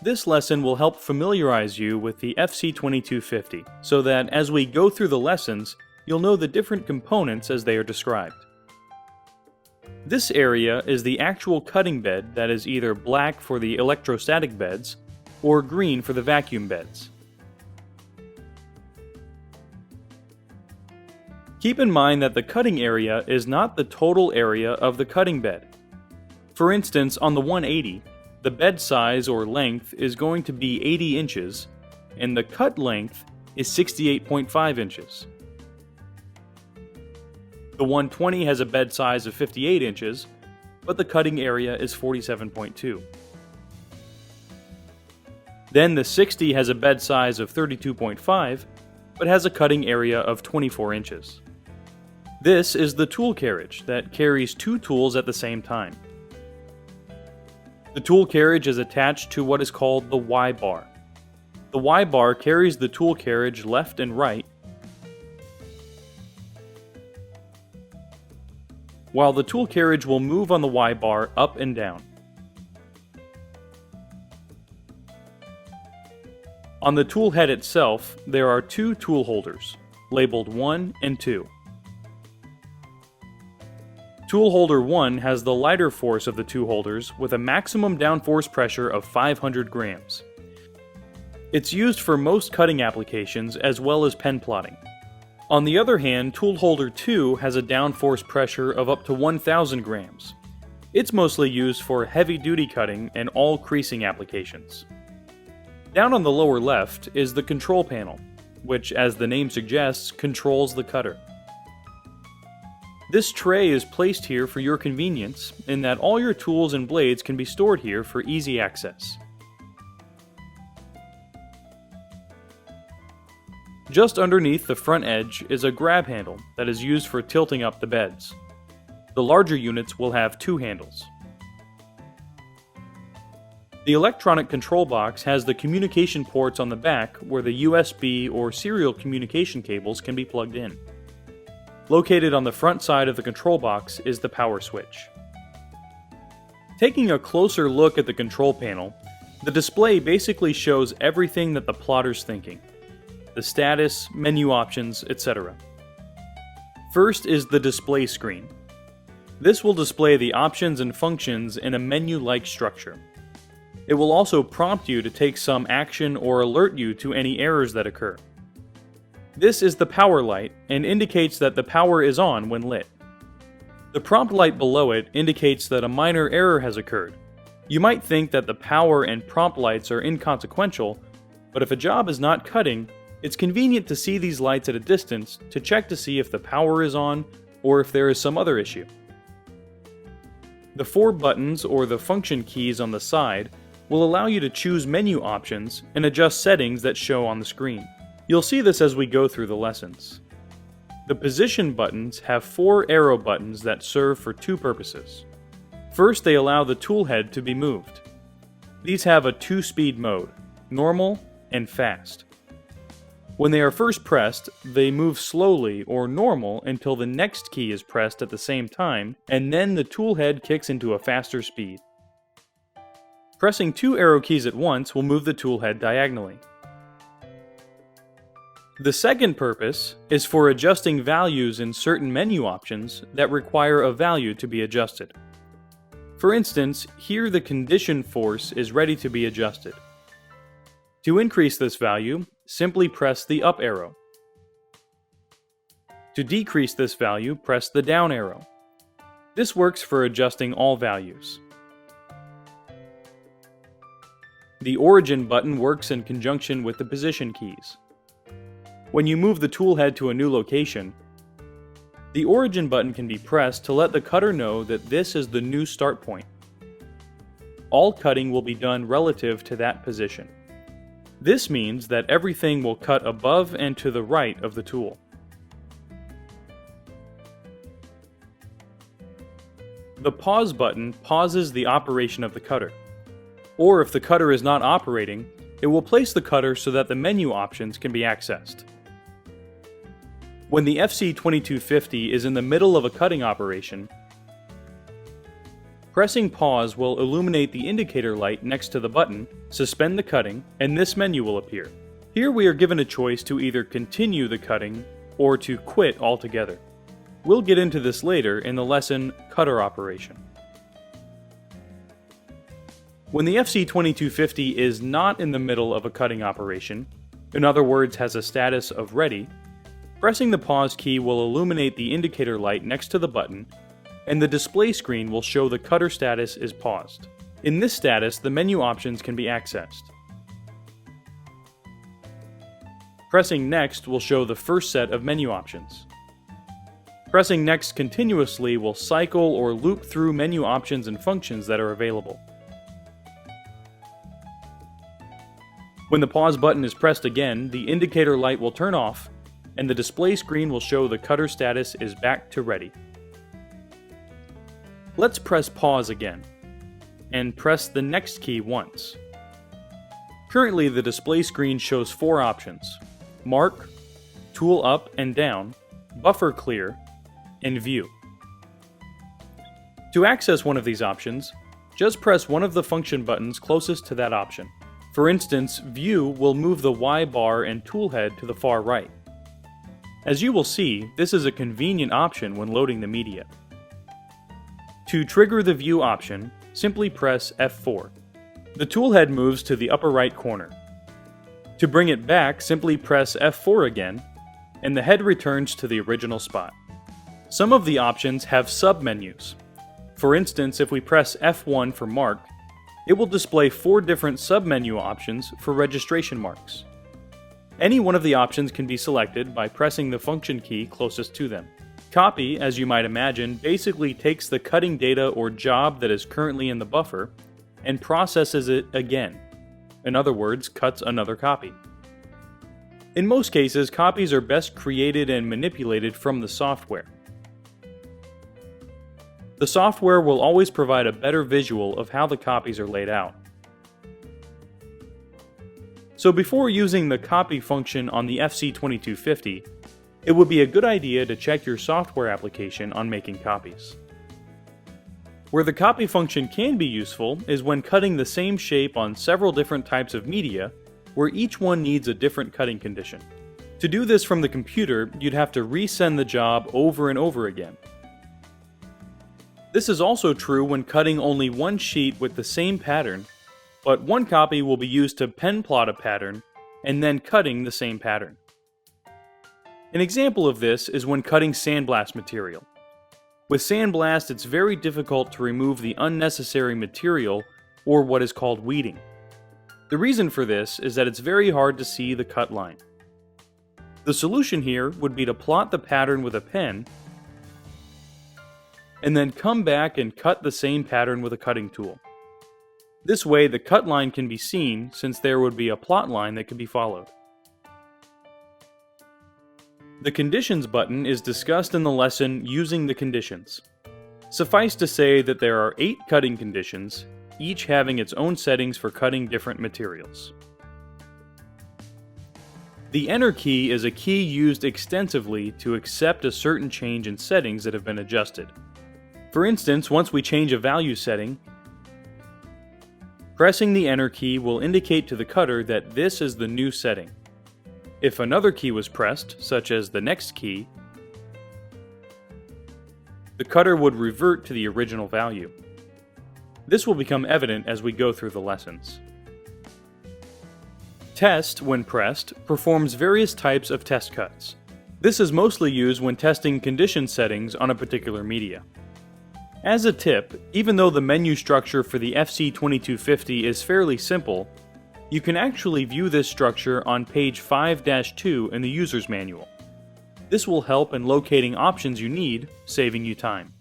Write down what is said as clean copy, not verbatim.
This lesson will help familiarize you with the FC2250 so that as we go through the lessons, you'll know the different components as they are described. This area is the actual cutting bed that is either black for the electrostatic beds or green for the vacuum beds. Keep in mind that the cutting area is not the total area of the cutting bed. For instance, on the 180, the bed size or length is going to be 80 inches, and the cut length is 68.5 inches. The 120 has a bed size of 58 inches, but the cutting area is 47.2. Then the 60 has a bed size of 32.5, but has a cutting area of 24 inches. This is the tool carriage that carries two tools at the same time. The tool carriage is attached to what is called the Y-bar. The Y-bar carries the tool carriage left and right, while the tool carriage will move on the Y-bar up and down. On the tool head itself, there are two tool holders, labeled 1 and 2. Tool holder 1 has the lighter force of the two holders with a maximum downforce pressure of 500 grams. It's used for most cutting applications as well as pen plotting. On the other hand, tool holder 2 has a downforce pressure of up to 1000 grams. It's mostly used for heavy-duty cutting and all creasing applications. Down on the lower left is the control panel, which, as the name suggests, controls the cutter. This tray is placed here for your convenience in that all your tools and blades can be stored here for easy access. Just underneath the front edge is a grab handle that is used for tilting up the beds. The larger units will have two handles. The electronic control box has the communication ports on the back where the USB or serial communication cables can be plugged in. Located on the front side of the control box is the power switch. Taking a closer look at the control panel, the display basically shows everything that the plotter's thinking. The status, menu options, etc. First is the display screen. This will display the options and functions in a menu-like structure. It will also prompt you to take some action or alert you to any errors that occur. This is the power light and indicates that the power is on when lit. The prompt light below it indicates that a minor error has occurred. You might think that the power and prompt lights are inconsequential, but if a job is not cutting, it's convenient to see these lights at a distance to check to see if the power is on or if there is some other issue. The 4 buttons or the function keys on the side will allow you to choose menu options and adjust settings that show on the screen. You'll see this as we go through the lessons. The position buttons have 4 arrow buttons that serve for two purposes. First, they allow the tool head to be moved. These have a 2-speed mode, normal and fast. When they are first pressed, they move slowly or normal until the next key is pressed at the same time, and then the tool head kicks into a faster speed. Pressing 2 arrow keys at once will move the tool head diagonally. The second purpose is for adjusting values in certain menu options that require a value to be adjusted. For instance, here the condition force is ready to be adjusted. To increase this value, simply press the up arrow. To decrease this value, press the down arrow. This works for adjusting all values. The origin button works in conjunction with the position keys. When you move the tool head to a new location, the origin button can be pressed to let the cutter know that this is the new start point. All cutting will be done relative to that position. This means that everything will cut above and to the right of the tool. The pause button pauses the operation of the cutter. Or if the cutter is not operating, it will place the cutter so that the menu options can be accessed. When the FC2250 is in the middle of a cutting operation, Pressing pause will illuminate the indicator light next to the button, suspend the cutting, and this menu will appear. Here we are given a choice to either continue the cutting or to quit altogether. We'll get into this later in the lesson Cutter Operation. When the FC2250 is not in the middle of a cutting operation, in other words has a status of ready, pressing the pause key will illuminate the indicator light next to the button, and the display screen will show the cutter status is paused. In this status, the menu options can be accessed. Pressing Next will show the first set of menu options. Pressing Next continuously will cycle or loop through menu options and functions that are available. When the pause button is pressed again, the indicator light will turn off, and the display screen will show the cutter status is back to ready. Let's press pause again, and press the next key once. Currently the display screen shows 4 options: Mark, Tool Up and Down, Buffer Clear, and View. To access one of these options, just press one of the function buttons closest to that option. For instance, View will move the Y bar and toolhead to the far right. As you will see, this is a convenient option when loading the media. To trigger the View option, simply press F4. The toolhead moves to the upper right corner. To bring it back, simply press F4 again, and the head returns to the original spot. Some of the options have sub-menus. For instance, if we press F1 for Mark, it will display 4 different sub-menu options for registration marks. Any one of the options can be selected by pressing the function key closest to them. Copy, as you might imagine, basically takes the cutting data or job that is currently in the buffer and processes it again. In other words, cuts another copy. In most cases, copies are best created and manipulated from the software. The software will always provide a better visual of how the copies are laid out. So before using the copy function on the FC2250, it would be a good idea to check your software application on making copies. Where the copy function can be useful is when cutting the same shape on several different types of media, where each one needs a different cutting condition. To do this from the computer, you'd have to resend the job over and over again. This is also true when cutting only one sheet with the same pattern, but one copy will be used to pen plot a pattern and then cutting the same pattern. An example of this is when cutting sandblast material. With sandblast, it's very difficult to remove the unnecessary material, or what is called weeding. The reason for this is that it's very hard to see the cut line. The solution here would be to plot the pattern with a pen, and then come back and cut the same pattern with a cutting tool. This way, the cut line can be seen since there would be a plot line that could be followed. The Conditions button is discussed in the lesson Using the Conditions. Suffice to say that there are 8 cutting conditions, each having its own settings for cutting different materials. The Enter key is a key used extensively to accept a certain change in settings that have been adjusted. For instance, once we change a value setting, pressing the Enter key will indicate to the cutter that this is the new setting. If another key was pressed, such as the next key, the cutter would revert to the original value. This will become evident as we go through the lessons. Test, when pressed, performs various types of test cuts. This is mostly used when testing condition settings on a particular media. As a tip, even though the menu structure for the FC2250 is fairly simple, you can actually view this structure on page 5-2 in the user's manual. This will help in locating options you need, saving you time.